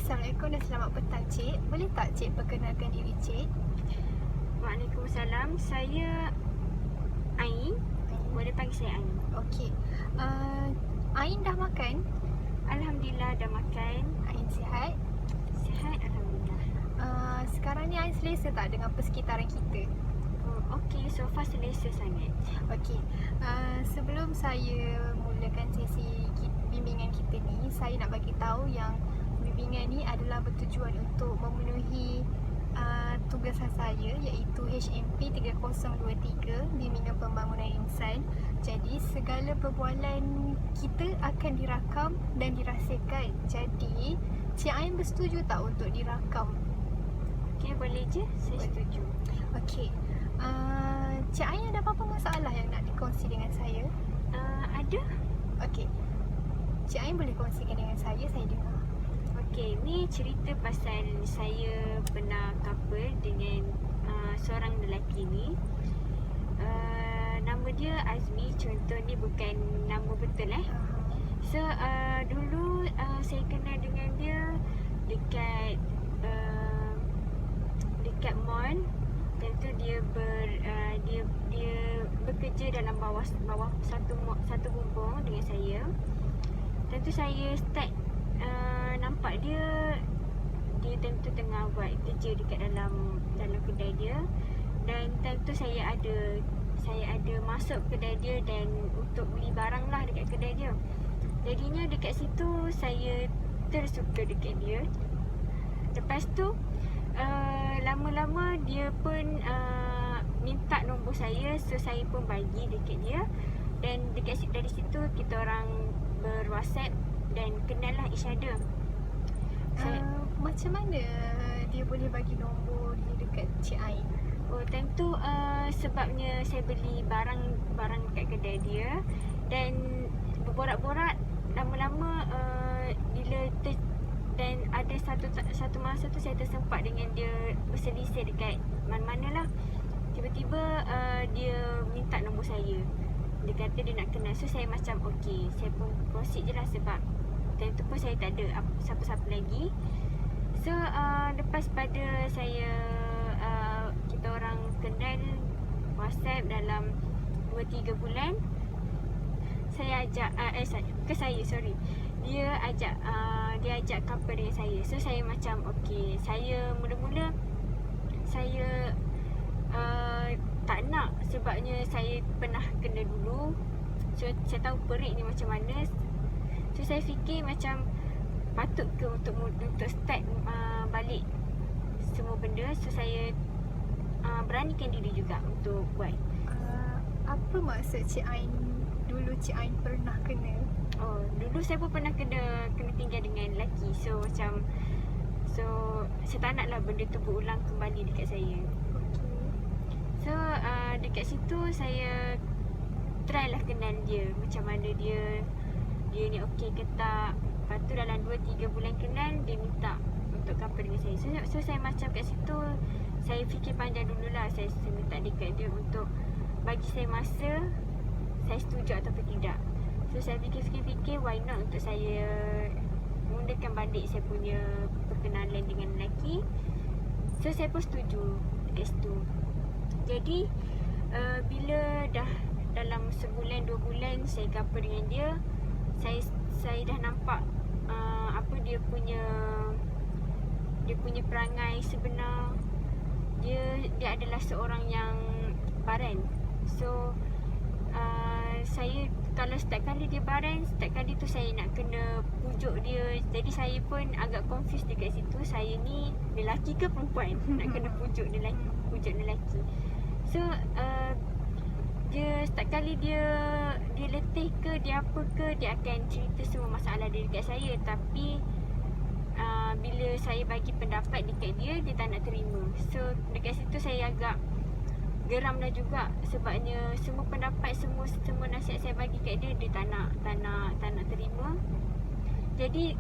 Assalamualaikum dan selamat petang, Cik. Boleh tak Cik perkenalkan diri Cik? Waalaikumsalam. Saya Ain. Boleh panggil saya Ain. Okey. Ain dah makan? Alhamdulillah dah makan. Ain sihat? Sihat alhamdulillah. Sekarang ni Ain selesa tak dengan persekitaran kita? Okey, so far selesa sangat. Okey. Sebelum saya mulakan sesi bimbingan kita ni, saya nak bagi tahu yang bimbingan ni adalah bertujuan untuk memenuhi tugasan saya, iaitu HMP 3023, Bimbingan Pembangunan Insan. Jadi segala perbualan kita akan dirakam dan dirahsiakan. Jadi Cik Ain bersetuju tak untuk dirakam? Okey, boleh je. Saya setuju. Okey. Cik Ain ada apa-apa masalah yang nak dikongsi dengan saya? Ada. Okey. Cik Ain boleh kongsikan dengan saya dengar. Okey, ni cerita pasal saya pernah couple dengan seorang lelaki ni. Nama dia Azmi. Contoh ni bukan nama betul So dulu saya kenal dengan dia dekat mall. Tentu dia bekerja dalam bawah satu bumbung dengan saya. Tentu saya start nampak dia tentu tengah buat kerja dekat dalam kedai dia. Dan tentu saya ada masuk kedai dia dan untuk beli barang lah dekat kedai dia. Jadinya dekat situ saya tersuka dekat dia. Lepas tu lama-lama dia pun minta nombor saya. So saya pun bagi dekat dia. Dan dari situ kita orang ber-WhatsApp dan kenal lah each other. Macam mana dia boleh bagi nombor dia dekat Cik Ain? Tentu sebabnya saya beli barang dekat kedai dia. Dan berborak-borak lama-lama dan ada satu masa tu saya tersempat dengan dia berselisih dekat mana-mana lah. Tiba-tiba dia minta nombor saya. Dia kata dia nak kenal. So saya macam okey, saya pun proceed je lah sebab time tu pun saya tak ada siapa-siapa lagi. So lepas pada kita orang kenal WhatsApp dalam 2-3 bulan, saya ajak dia ajak couple dengan saya. So saya macam okey, saya mula-mula saya tak nak sebabnya saya pernah kena dulu. So saya tahu perik ni macam mana. So saya fikir macam patut ke untuk start balik semua benda. So saya beranikan diri juga untuk buat. Apa maksud Cik Ain dulu Cik Ain pernah kena? Dulu saya pun pernah kena tinggal dengan lelaki. So saya tak nak lah benda tu berulang kembali dekat saya. So dekat situ saya try lah kenal dia, macam mana dia ni okey ke tak. Lepas tu dalam 2-3 bulan kenal, dia minta untuk couple dengan saya. So saya macam kat situ saya fikir panjang dululah. Saya minta dekat dia untuk bagi saya masa saya setuju ataupun tidak. So saya fikir why not untuk saya mulakan balik saya punya perkenalan dengan lelaki. So saya pun setuju dekat situ. Jadi bila dah dalam sebulan 2 bulan saya couple dengan dia, saya dah nampak apa dia punya perangai sebenar. Dia adalah seorang yang baran. So saya kalau setiap kali dia baran, setiap kali tu saya nak kena pujuk dia. Jadi saya pun agak confused dekat situ. Saya ni lelaki ke perempuan nak kena pujuk lelaki. So dia setiap kali dia letih ke, dia apa ke, dia akan cerita semua masalah dia dekat saya. Tapi bila saya bagi pendapat dekat dia tak nak terima. So dekat situ saya agak geram lah juga. Sebabnya semua pendapat, semua nasihat saya bagi kat dia tak nak terima. Jadi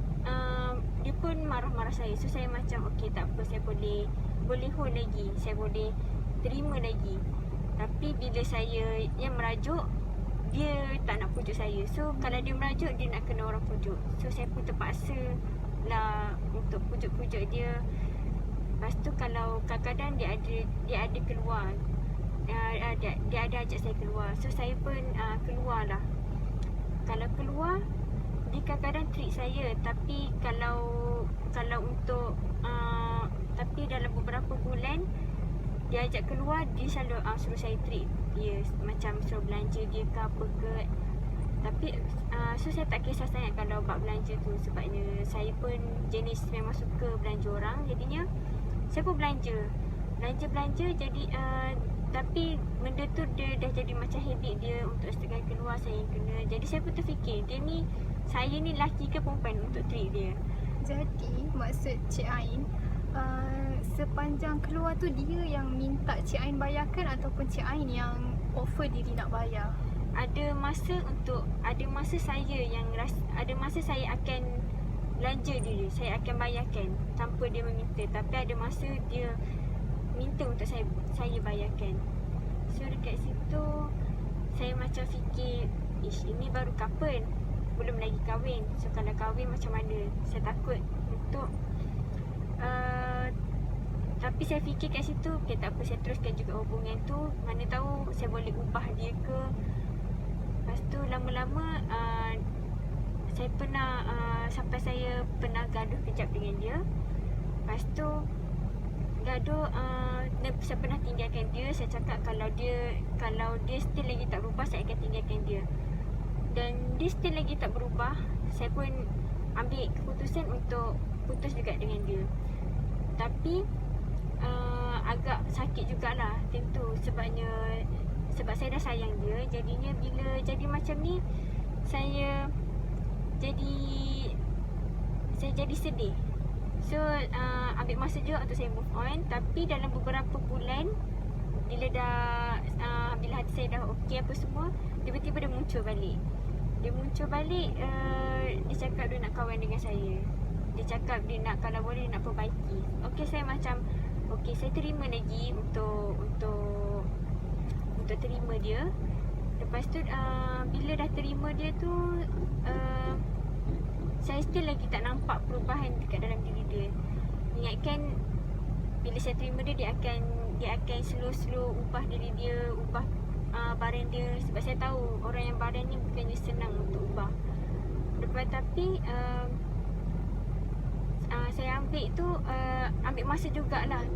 dia pun marah-marah saya. So saya macam okey, tak apa, saya boleh hold lagi, saya boleh terima lagi. Tapi bila saya yang merajuk, dia tak nak pujuk saya. So kalau dia merajuk, dia nak kena orang pujuk. So saya pun terpaksa lah untuk pujuk-pujuk dia. Lepas tu kalau kadang-kadang dia ada keluar, dia ada ajak saya keluar. So saya pun keluar lah. Kalau keluar, dia kadang-kadang treat saya. Tapi kalau untuk tapi dalam beberapa bulan dia ajak keluar, dia selalu suruh saya treat dia, macam suruh belanja dia ke apa ke. Tapi so saya tak kisah sangat kalau bab belanja tu, sebabnya saya pun jenis memang suka belanja orang. Jadinya saya pun belanja. Jadi tapi benda tu dia dah jadi macam habit dia. Untuk setiap kali keluar saya kena. Jadi saya pun terfikir, saya ni lelaki ke perempuan untuk treat dia. Jadi maksud Cik Ain, sepanjang keluar tu dia yang minta Cik Ain bayarkan ataupun Cik Ain yang offer diri nak bayar? Ada masa saya akan belanja diri, saya akan bayarkan tanpa dia meminta. Tapi ada masa dia minta untuk saya bayarkan. So dekat situ saya macam fikir, ini baru couple, belum lagi kahwin. So kalau kahwin macam mana? Saya takut untuk tapi saya fikir kat situ, okay, tak apa, saya teruskan juga hubungan tu. Mana tahu saya boleh ubah dia ke. Lepas tu lama-lama saya pernah sampai saya pernah gaduh kejap dengan dia. Lepas tu gaduh, saya pernah tinggalkan dia. Saya cakap kalau dia still lagi tak berubah, saya akan tinggalkan dia. Dan dia still lagi tak berubah, saya pun ambil keputusan untuk putus juga dengan dia. Tapi agak sakit jugalah time tu, sebab saya dah sayang dia. Jadinya bila jadi macam ni, saya jadi sedih. So ambil masa juga untuk saya move on. Tapi dalam beberapa bulan, bila hati saya dah okey apa semua, tiba-tiba dia muncul balik. Dia cakap dia nak kawan dengan saya. Dia cakap dia nak, kalau boleh nak perbaiki. Okey, saya macam okey, saya terima lagi untuk terima dia. Lepas tu bila dah terima dia tu, saya still lagi tak nampak perubahan dekat dalam diri dia. Ingatkan bila saya terima dia akan slow ubah diri dia, ubah badan dia. Sebab saya tahu orang yang badan ni bukannya senang untuk ubah. Lepas tapi saya ambil masa jugalah.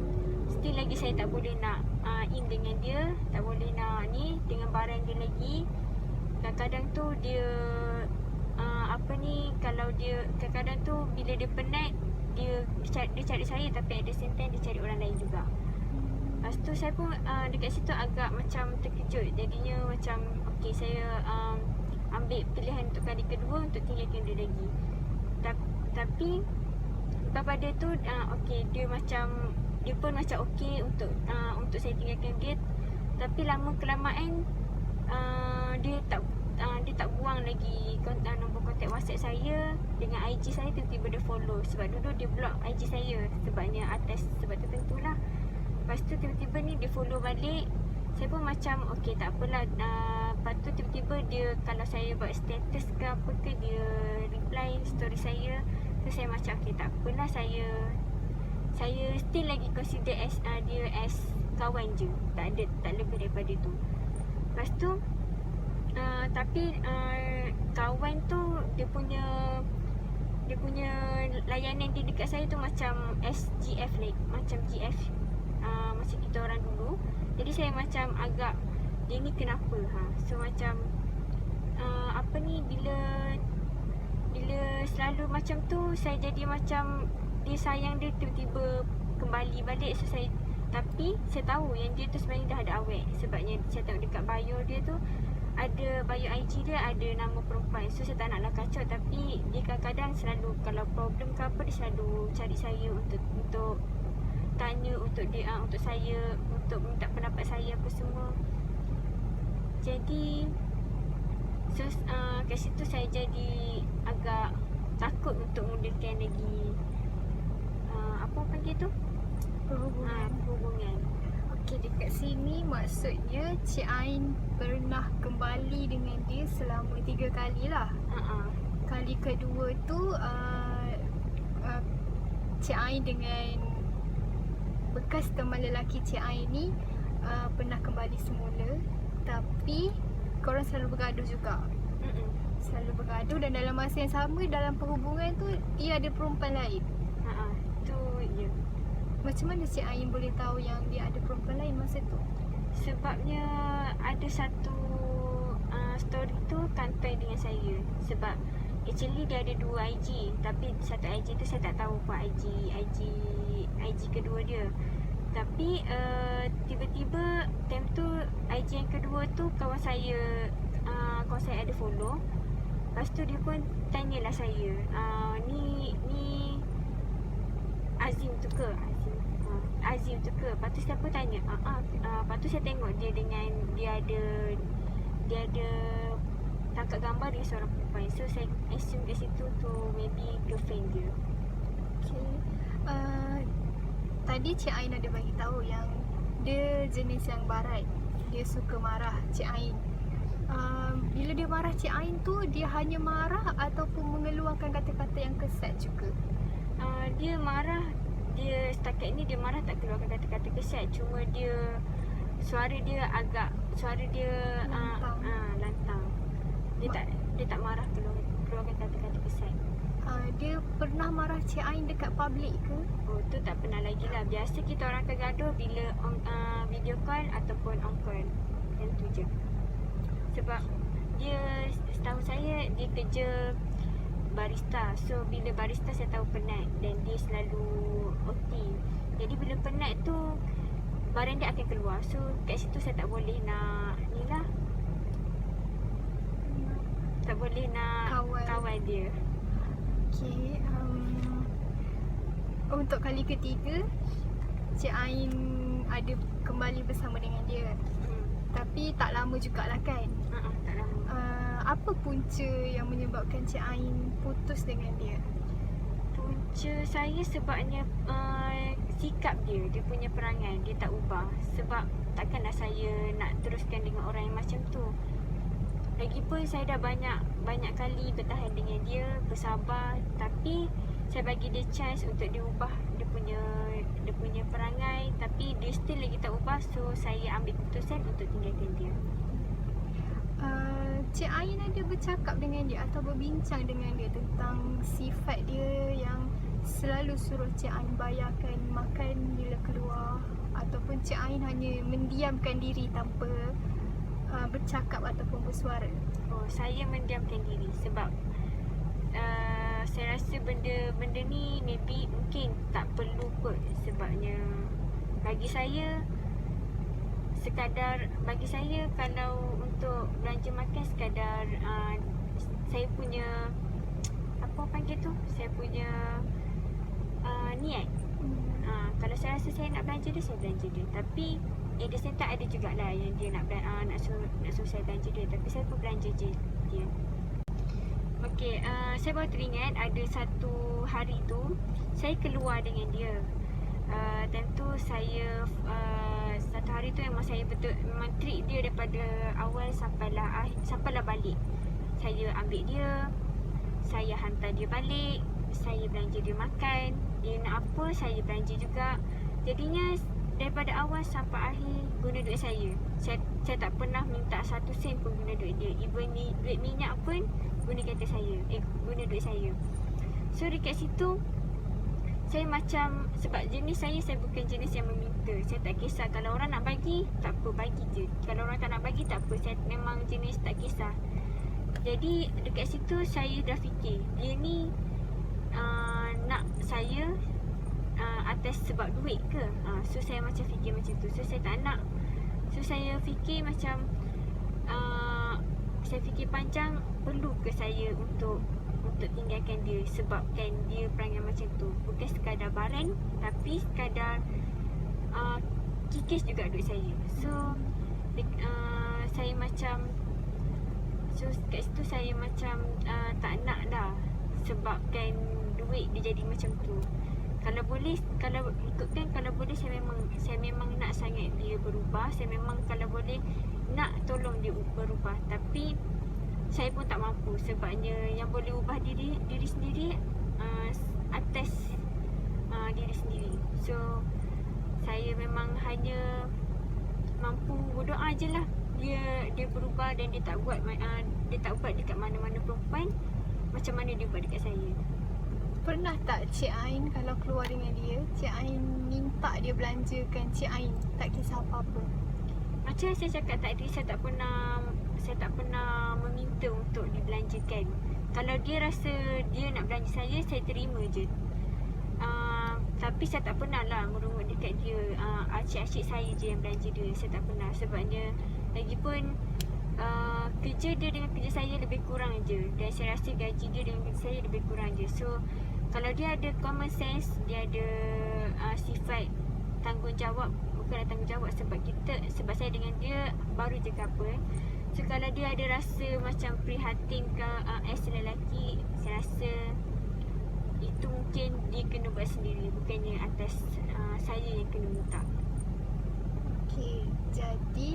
Still lagi saya tak boleh nak in dengan dia, tak boleh nak ni dengan badan dia lagi. Kadang-kadang tu dia kalau dia kadang-kadang tu bila dia penat, dia cari saya, tapi at the same time dia cari orang lain juga. Lepas tu saya pun dekat situ agak macam terkejut. Jadinya macam okey, saya ambil pilihan untuk kali kedua untuk tinggalkan dia lagi. Tapi lepas pada tu okey, dia pun macam okey untuk saya tinggalkan dia. Tapi lama kelamaan dia tak buang lagi nombor kontak WhatsApp saya dengan IG saya. Tiba-tiba dia follow. Sebab dulu dia block IG saya sebabnya atas sebab tertentulah. Lepas tu tiba-tiba ni dia follow balik. Saya pun macam okey, tak apalah. Lepas tu tiba-tiba dia, kalau saya buat status ke apa ke, dia reply story saya. So saya macam okey, tak apalah, saya still lagi consider dia as kawan je, tak lebih daripada tu. Lepas tu tapi kawan tu dia punya layanan dia dekat saya tu macam SGF macam GF, macam kita orang dulu. Jadi saya macam agak, dia ni kenapa so macam bila selalu macam tu, saya jadi macam dia sayang dia tiba-tiba kembali balik. So tapi saya tahu yang dia tu sebenarnya dah ada awet. Sebabnya saya tengok dekat bio dia tu, ada bio IG dia ada nama perempuan. So saya tak naklah kacau. Tapi dia kadang-kadang selalu, kalau problem ke apa, dia selalu cari saya untuk tanya, untuk saya, untuk minta pendapat saya apa semua. Jadi kat situ saya jadi agak takut untuk mulakan lagi apa panggil tu, hubungan. Okey, dekat sini maksudnya Cik Ain pernah kembali dengan dia selama 3 kali lah. Kali kedua tu Cik Ain dengan bekas teman lelaki Cik Ain ni pernah kembali semula, tapi korang selalu bergaduh juga. Selalu bergaduh, dan dalam masa yang sama dalam perhubungan tu dia ada perempuan lain. Tu ya. Macam mana Cik Ain boleh tahu yang dia ada perempuan lain masa tu? Sebabnya ada satu story tu kantor dengan saya. Sebab actually dia ada 2 IG, tapi satu IG tu saya tak tahu apa IG kedua dia. Tapi tiba-tiba time tu IG yang kedua tu kawan saya ada follow. Lepas tu dia pun tanyalah saya, ni Azim tu ke? Azim tu ke? Lepas tu saya pun tanya, lepas tu saya tengok dia ada tangkap gambar dia seorang perempuan. So saya assume kat situ tu maybe girlfriend dia. Okay. Tadi Cik Ain ada bagi tahu yang dia jenis yang barat. Dia suka marah Cik Ain. Bila dia marah Cik Ain tu, dia hanya marah ataupun mengeluarkan kata-kata yang kesat juga? Dia marah, dia setakat ni dia marah tak keluarkan kata-kata kesat. Cuma suara dia Lantang. Lantang. Dia tak marah keluarkan kata-kata kesat. Dia pernah marah Cik Ain dekat public ke? Oh, tu tak pernah lagi lah. Biasa kita orang akan gaduh bila video call ataupun on call. Yang tu je. Sebab dia, setahu saya, dia kerja barista. So bila barista saya tahu penat, dan dia selalu OT. Jadi bila penat tu badan dia akan keluar. So kat situ saya tak boleh nak ni lah, tak boleh nak kawal dia. Okay. Untuk kali ketiga Cik Ain ada kembali bersama dengan dia. Tapi tak lama jugalah kan? Tak lama. Apa punca yang menyebabkan Cik Ain putus dengan dia? Punca saya sebabnya sikap dia punya perangai, dia tak ubah. Sebab takkanlah saya nak teruskan dengan orang yang macam tu. Lagipun saya dah banyak kali bertahan dengan dia, bersabar, tapi saya bagi dia chance untuk dia ubah dia punya perangai, tapi dia still lagi tak ubah. So saya ambil keputusan untuk tinggalkan dia. Cik Ain ada bercakap dengan dia atau berbincang dengan dia tentang sifat dia yang selalu suruh Cik Ain bayarkan makan bila keluar, ataupun Cik Ain hanya mendiamkan diri tanpa bercakap ataupun bersuara? Oh, saya mendiamkan diri sebab saya rasa benda ni mungkin tak perlu kot. Sebabnya bagi saya kalau untuk belanja makan sekadar saya punya apa panggil tu, saya punya niat. Kalau saya rasa saya nak belanja dia, saya belanja dia. Tapi at the same time ada jugalah yang dia nak suruh saya belanja dia, tapi saya pun belanja je dia. Okay, saya baru teringat ada satu hari tu saya keluar dengan dia. Time tu saya satu hari tu memang saya memang treat dia daripada awal sampailah balik. Saya ambil dia, saya hantar dia balik, saya belanja dia makan, dia nak apa saya belanja juga. Jadinya daripada awal sampai akhir guna duit saya. Saya tak pernah minta 1 sen pun guna duit dia. Even ni duit minyak pun guna guna duit saya. So dekat situ saya macam, sebab jenis saya bukan jenis yang meminta. Saya tak kisah kalau orang nak bagi, tak apa, bagi je. Kalau orang tak nak bagi, tak apa. Saya memang jenis tak kisah. Jadi dekat situ saya dah fikir, dia ni nak saya atas sebab duit ke? So saya macam fikir macam tu. So saya tak nak. So saya fikir macam saya fikir panjang, perlu ke saya untuk tinggalkan dia sebabkan dia perangai macam tu. Bukan sekadar baran, tapi sekadar kikis juga duit saya. So saya macam, so kat situ saya macam tak nak dah, sebabkan duit dia jadi macam tu. Kalau boleh saya memang nak sangat dia berubah. Saya memang kalau boleh nak tolong dia berubah, tapi saya pun tak mampu. Sebabnya yang boleh ubah diri sendiri atas So saya memang hanya mampu berdoa je lah dia berubah dan dia tak buat dekat mana-mana perempuan macam mana dia buat dekat saya. Pernah tak Cik Ain kalau keluar dengan dia, Cik Ain minta dia belanjakan Cik Ain, tak kisah apa-apa? Macam saya cakap tadi, saya tak pernah meminta untuk dibelanjakan. Kalau dia rasa dia nak belanja saya terima je. Tapi saya tak pernah lah merungut dekat dia. Acik-acik saya je yang belanja dia. Saya tak pernah. Sebabnya lagipun kerja dia dengan kerja saya lebih kurang je. Dan saya rasa gaji dia dengan gaji saya lebih kurang je. So kalau dia ada common sense, dia ada sifat tanggungjawab. Bukanlah tanggungjawab sebab saya dengan dia baru je couple. So kalau dia ada rasa macam prihatin ke as lelaki, saya rasa itu mungkin dia kena buat sendiri, bukannya atas saya yang kena minta. Okey, jadi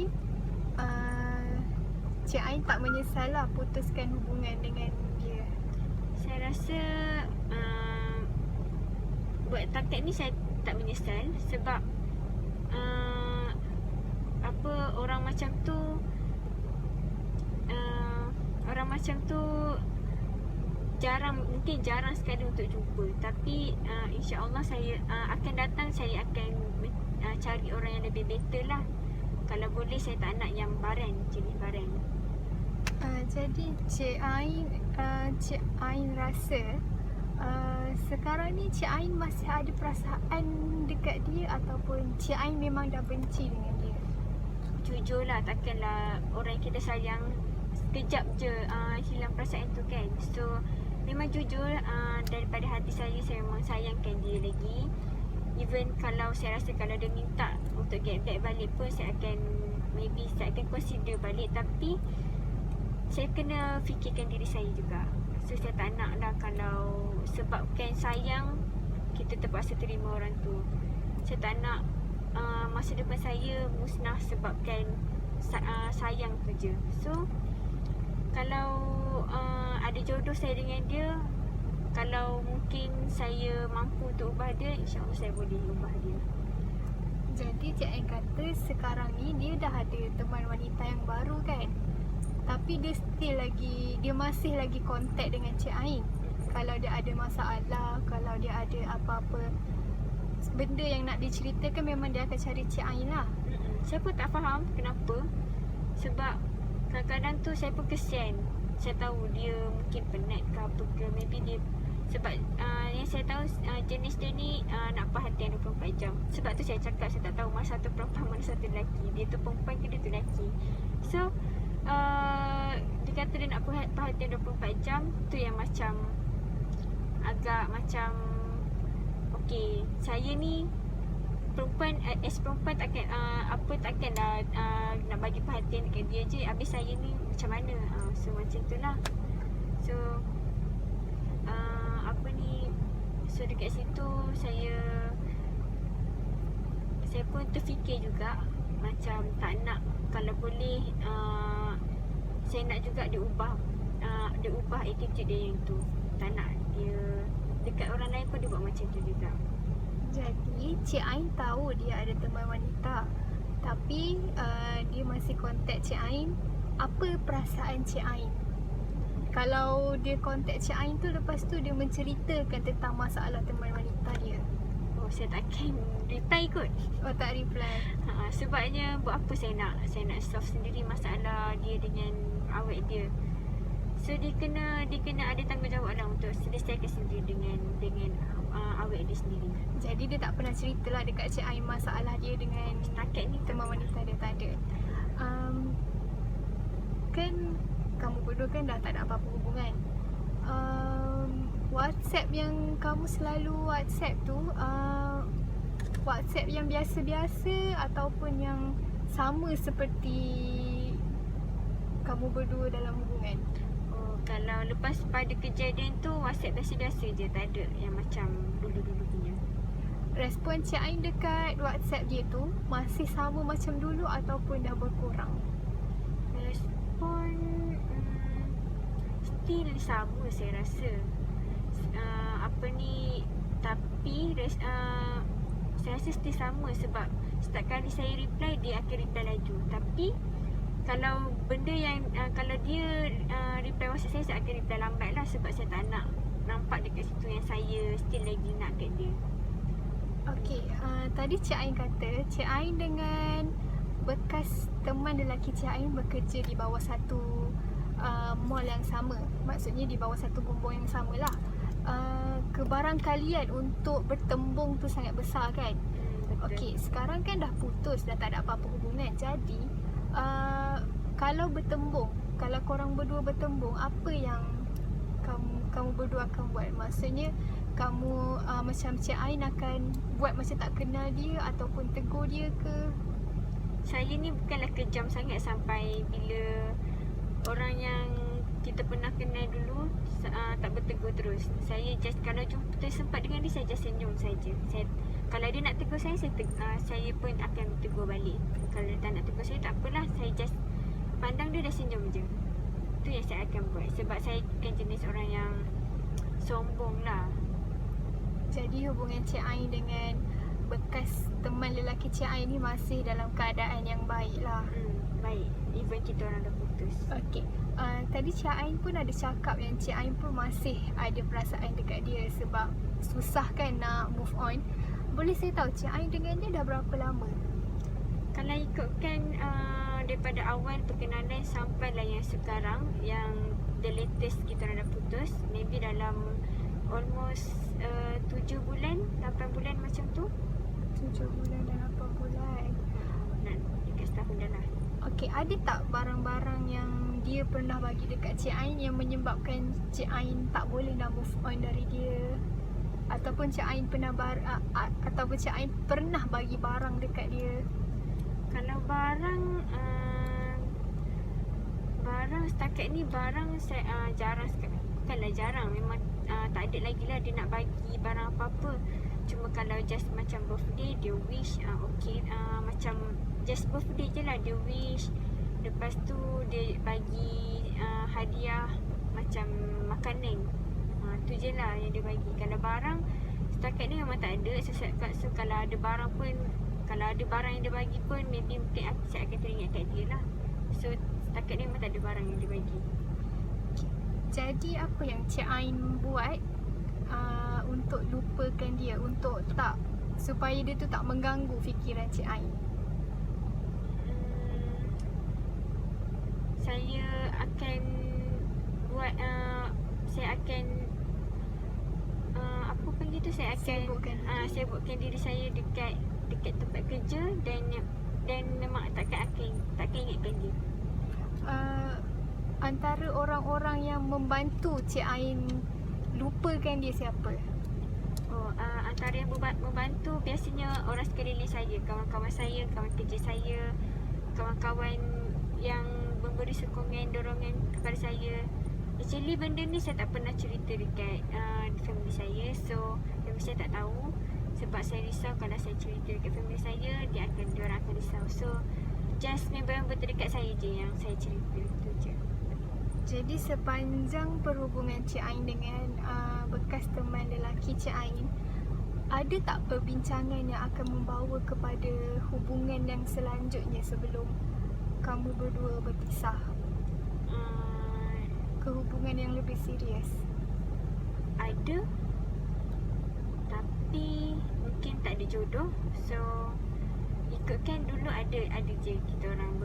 Cik Ain tak menyesal lah putuskan hubungan dengan dia? Saya rasa buat takat ni saya tak menyesal sebab orang macam tu mungkin jarang sekali untuk jumpa. Tapi insya-Allah saya akan datang, saya akan cari orang yang lebih better lah. Kalau boleh saya tak nak yang jenis baran. Jadi Cik Ain rasa sekarang ni Cik Ain masih ada perasaan dekat dia ataupun Cik Ain memang dah benci dengan dia? Jujurlah, takkanlah orang yang kita sayang sekejap je hilang perasaan tu kan. So memang jujur, daripada hati saya memang sayangkan dia lagi. Even kalau saya rasa kalau dia minta untuk get back balik pun saya akan consider balik. Tapi saya kena fikirkan diri saya juga. So saya tak nak lah kalau sebabkan sayang kita terpaksa terima orang tu. Saya tak nak masa depan saya musnah sebabkan sayang tu je. So kalau ada jodoh saya dengan dia, kalau mungkin saya mampu untuk ubah dia, insya-Allah saya boleh ubah dia. Jadi Cik Ain kata sekarang ni dia dah ada teman wanita yang baru kan? Tapi dia masih lagi kontak dengan Cik Ain. Kalau dia ada masalah, kalau dia ada apa-apa benda yang nak diceritakan, memang dia akan cari Cik Ain lah. Saya pun tak faham kenapa. Sebab kadang-kadang tu saya pun kesian. Saya tahu dia mungkin penat ke apa ke. Maybe dia sebab yang saya tahu jenis dia ni nak perhatian 24 jam. Sebab tu saya cakap saya tak tahu mana satu perempuan, mana satu lelaki. Dia tu perempuan ke dia tu lelaki. So dia kata dia nak perhatian 24 jam. Tu yang macam agak macam okey, saya ni perempuan, perempuan takkanlah nak bagi perhatian dekat dia je. Habis saya ni macam mana? So macam tu lah. So so dekat situ saya pun terfikir juga, macam tak nak, kalau boleh saya nak juga dia ubah attitude dia yang tu. Tak nak dia dekat orang lain pun dia buat macam tu juga. Jadi Cik Ain tahu dia ada teman wanita, tapi dia masih kontak Cik Ain. Apa perasaan Cik Ain? Kalau dia kontak Cik Ain tu, lepas tu dia menceritakan tentang masalah teman wanita dia. Oh, saya takkan reply kot. Oh, tak reply. Sebabnya buat apa saya nak solve sendiri masalah dia dengan awet dia. So dia kena ada tanggungjawab lah untuk selesaikan sendiri dengan awet dia sendiri. Jadi dia tak pernah ceritalah dekat Cik Ain masalah dia dengan setakat ni teman wanita dia, tak ada. Kan kamu berdua kan dah tak ada apa-apa hubungan. WhatsApp yang kamu selalu WhatsApp tu, WhatsApp yang biasa-biasa ataupun yang sama seperti kamu berdua dalam hubungan? Kalau lepas pada kejadian tu, WhatsApp biasa-biasa je, tak ada yang macam dulu-dulu punya. Respon Cik Ain dekat WhatsApp dia tu masih sama macam dulu ataupun dah berkurang? Respon still sama saya rasa. Tapi saya rasa still sama. Sebab setiap kali saya reply, dia akan reply laju. Tapi kalau benda yang kalau dia reply WhatsApp saya akan reply lambat lah. Sebab saya tak nak nampak dekat situ yang saya still lagi nak kat dia. Okey, tadi Cik Ain kata Cik Ain dengan bekas teman lelaki Cik Ain bekerja di bawah satu mall yang sama. Maksudnya di bawah satu bumbung yang sama lah. Kebarangkalian untuk bertembung tu sangat besar kan? Betul. Okey, sekarang kan dah putus, dah tak ada apa-apa hubungan. Jadi kalau bertembung, kalau korang berdua bertembung, apa yang kamu berdua akan buat? Maksudnya kamu macam Cik Ain akan buat macam tak kenal dia ataupun tegur dia ke? Saya ni bukanlah kejam sangat sampai bila orang yang kita pernah kenal dulu tak bertegur terus. Saya just kalau jumpa sempat dengan dia, saya just senyum saja. Kalau dia nak tegur saya saya pun akan tegur balik. Kalau dia tak nak tegur saya, tak apalah, saya just pandang dia dan senyum je. Itu yang saya akan buat. Sebab saya bukan jenis orang yang sombong lah. Jadi hubungan Cik Ain dengan bekas teman lelaki Cik Ain ni masih dalam keadaan yang baik lah. Baik. Even kita orang dah putus. Okey, tadi Cik Ain pun ada cakap yang Cik Ain pun masih ada perasaan dekat dia sebab susah kan nak move on. Boleh saya tahu Cik Ain dengan dia dah berapa lama? Kalau ikutkan daripada awal perkenalan sampailah yang sekarang, yang the latest kita orang dah putus, maybe dalam almost 7 bulan, 8 bulan macam tu. 7 bulan dan 8 bulan. Nak dekat setahun dah lah. Okey, ada tak barang-barang yang dia pernah bagi dekat Cik Ain yang menyebabkan Cik Ain tak boleh nak move on dari dia? Ataupun Cik Ain pernah ataupun Cik Ain pernah bagi barang dekat dia? Kalau barang setakat ni barang saya jarang sekali. Bukanlah jarang, memang tak ada lagi lah dia nak bagi barang apa-apa. Cuma kalau just macam birthday, dia wish, okay, macam just birthday je lah dia wish. Lepas tu dia bagi hadiah macam makanan. Tu je lah yang dia bagi. Kalau barang setakat ni memang tak ada. So kalau ada barang pun, kalau ada barang yang dia bagi pun, maybe mungkin saya akan teringat kat dia lah. So setakat ni memang tak ada barang yang dia bagi. Jadi apa yang Cik Ain buat untuk lupakan dia, untuk tak, supaya dia tu tak mengganggu fikiran Cik Ain? Saya akan buat saya akan apa panggil tu, saya akan sibukkan diri saya dekat tempat kerja dan memang takkan ingatkan dia. Antara orang-orang yang membantu Cik Ain lupakan dia siapa? Antara yang membantu biasanya orang sekeliling saya, kawan-kawan saya, kawan kerja saya, kawan-kawan yang memberi sokongan, dorongan kepada saya. Actually benda ni saya tak pernah cerita dekat family saya. So family saya tak tahu. Sebab saya risau kalau saya cerita dekat family saya, diorang akan risau. So just member-member terdekat saya je yang saya cerita, tu je. Jadi sepanjang perhubungan Cik Ain dengan bekas teman lelaki Cik Ain, ada tak perbincangan yang akan membawa kepada hubungan yang selanjutnya sebelum kamu berdua berpisah? Ke hubungan yang lebih serius? Ada, tapi mungkin tak ada jodoh. So ikutkan dulu ada je kita orang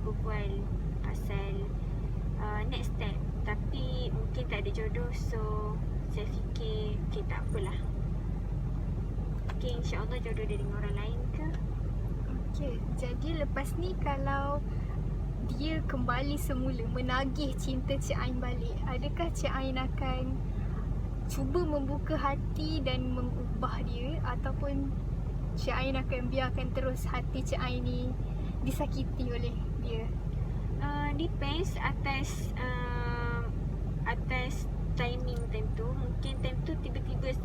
berbual pasal next step, tapi mungkin tak ada jodoh. So saya fikir okay, tak apalah, mungkin insyaAllah jodoh dia dengan orang lain ke. Okay, jadi lepas ni kalau dia kembali semula menagih cinta Cik Ain balik, adakah Cik Ain akan cuba membuka hati dan mengubah dia, ataupun Cik Ain akan biarkan terus hati Cik Ain ni disakiti oleh dia? Depends atas timing time tu. Mungkin time tu tiba-tiba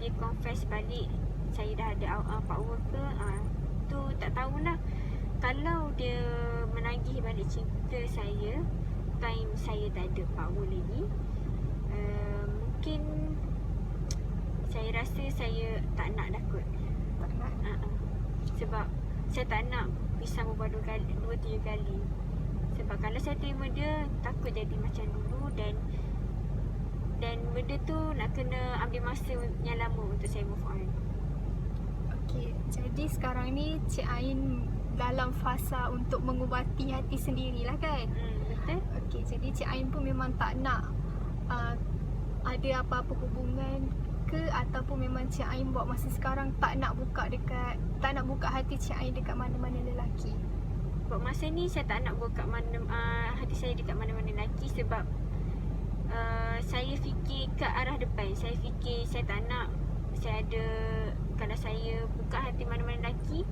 dia confess balik saya dah ada power ke, tu tak tahulah. Kalau dia menagih balik cinta saya time saya tak ada power lagi, mungkin saya rasa saya tak nak dah kot. Tak nak Sebab saya tak nak pisah berbual 2-3 kali. Sebab kalau saya terima dia, takut jadi macam dulu dan benda tu nak kena ambil masa yang lama untuk saya move on. Okey, jadi sekarang ni Cik Ain dalam fasa untuk mengubati hati sendirilah kan? Betul? Okey, jadi Cik Ain pun memang tak nak ada apa-apa hubungan ke, ataupun memang Cik Ain buat masa sekarang tak nak buka hati Cik Ain dekat mana-mana lelaki. Buat masa ni saya tak nak buka hati saya dekat mana-mana lelaki sebab saya fikir ke arah depan. Saya fikir saya tak nak kalau saya buka hati mana-mana lelaki,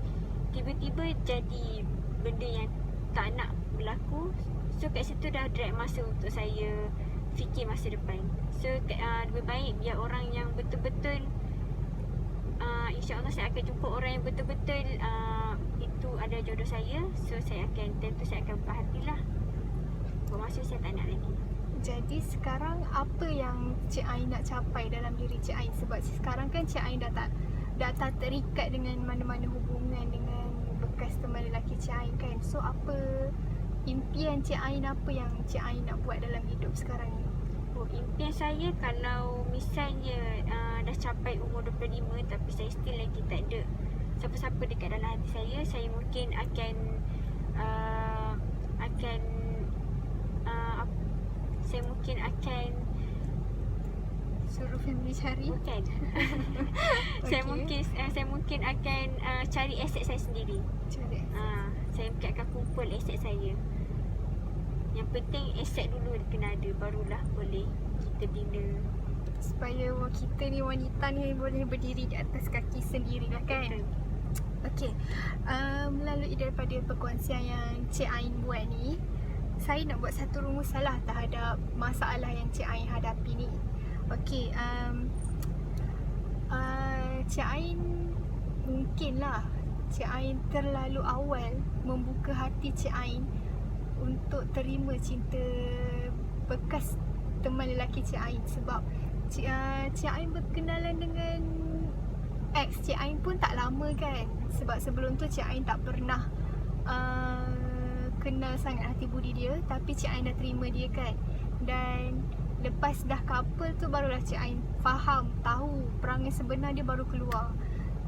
tiba-tiba jadi benda yang tak nak berlaku. So kat situ dah drag masa untuk saya fikir masa depan. So lebih baik biar orang yang betul-betul InsyaAllah saya akan jumpa orang yang betul-betul itu ada jodoh saya. So saya akan buka hatilah. Buat masa saya tak nak lagi. Jadi sekarang apa yang Cik Ain nak capai dalam diri Cik Ain? Sebab sekarang kan Cik Ain dah tak terikat dengan mana-mana hubungan dengan bekas teman lelaki Cik Ain kan. So apa impian Cik Ain, apa yang Cik Ain nak buat dalam hidup sekarang ni? Impian saya kalau misalnya dah capai umur 25 tapi saya still lagi tak ada siapa-siapa dekat dalam hati saya mungkin akan saya mungkin akan Suruh family cari? bukan. Saya mungkin akan cari aset saya sendiri. Cari. Saya mungkin akan kumpul aset saya. Yang penting aset dulu kena ada, barulah boleh kita bina. Supaya kita ni wanita ni boleh berdiri di atas kaki sendiri lah kan. Betul. Okey, melalui daripada perkongsian yang Cik Ain buat ni, saya nak buat satu rumusan lah terhadap masalah yang Cik Ain hadapi ni. Okey, Cik Ain mungkinlah Cik Ain terlalu awal membuka hati Cik Ain untuk terima cinta bekas teman lelaki Cik Ain. Sebab Cik Ain berkenalan dengan ex Cik Ain pun tak lama kan. Sebab sebelum tu Cik Ain tak pernah kenal sangat hati budi dia, tapi Cik Ain dah terima dia kan. Dan lepas dah couple tu barulah Cik Ain faham, tahu perangai sebenar dia baru keluar.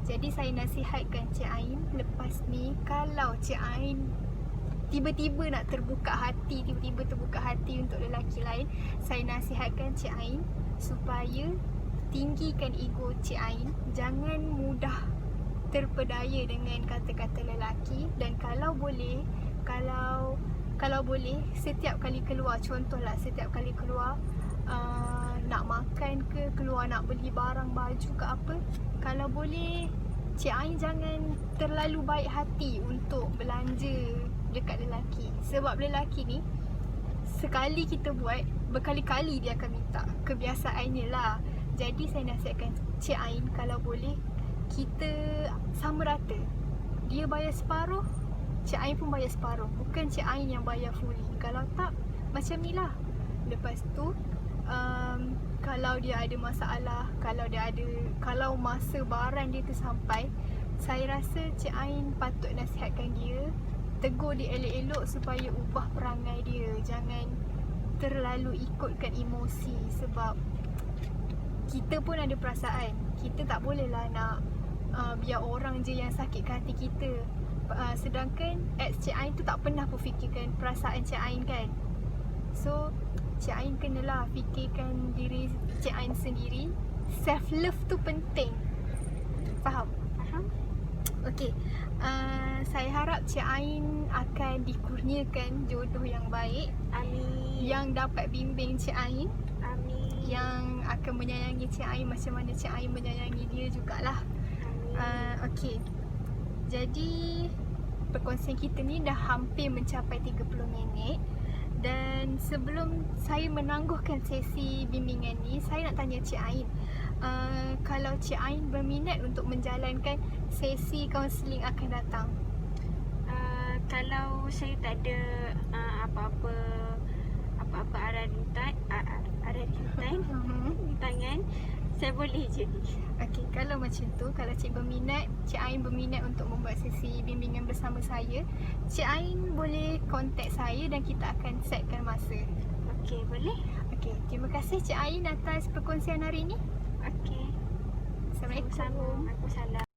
Jadi saya nasihatkan Cik Ain lepas ni, kalau Cik Ain tiba-tiba nak terbuka hati untuk lelaki lain, saya nasihatkan Cik Ain supaya tinggikan ego Cik Ain. Jangan mudah terpedaya dengan kata-kata lelaki. Dan kalau boleh setiap kali keluar, contohlah setiap kali keluar nak makan ke, keluar nak beli barang baju ke apa, kalau boleh Cik Ain jangan terlalu baik hati untuk belanja dekat lelaki. Sebab lelaki ni sekali kita buat, berkali-kali dia akan minta. Kebiasaannya lah. Jadi saya nasihatkan Cik Ain, kalau boleh kita sama rata. Dia bayar separuh, Cik Ain pun bayar separuh. Bukan Cik Ain yang bayar fully. Kalau tak, macam ni lah. Lepas tu kalau dia ada masalah, kalau masa barang dia tu sampai, saya rasa Cik Ain patut nasihatkan dia, tegur dia elok-elok supaya ubah perangai dia. Jangan terlalu ikutkan emosi. Sebab kita pun ada perasaan. Kita tak bolehlah nak biar orang je yang sakitkan hati kita. Sedangkan ex Cik Ain tu tak pernah pun fikirkan perasaan Cik Ain kan. So Cik Ain kenalah fikirkan diri Cik Ain sendiri. Self love tu penting. Faham? Okey, saya harap Cik Ain akan dikurniakan jodoh yang baik. Amin. Yang dapat bimbing Cik Ain. Amin. Yang akan menyayangi Cik Ain macam mana Cik Ain menyayangi dia jugalah. Okey, jadi perkongsian kita ni dah hampir mencapai 30 minit. Dan sebelum saya menangguhkan sesi bimbingan ni, saya nak tanya Cik Ain, kalau Cik Ain berminat untuk menjalankan sesi kaunseling akan datang? Kalau saya tak ada apa-apa rintangan, Saya boleh je. Okey, kalau macam tu, kalau Cik Ain berminat untuk membuat sesi bimbingan bersama saya, Cik Ain boleh contact saya dan kita akan setkan masa. Okey, boleh? Okey, terima kasih Cik Ain atas perkongsian hari ini. Okey. Assalamualaikum. Sama-sama. Waalaikumsalam.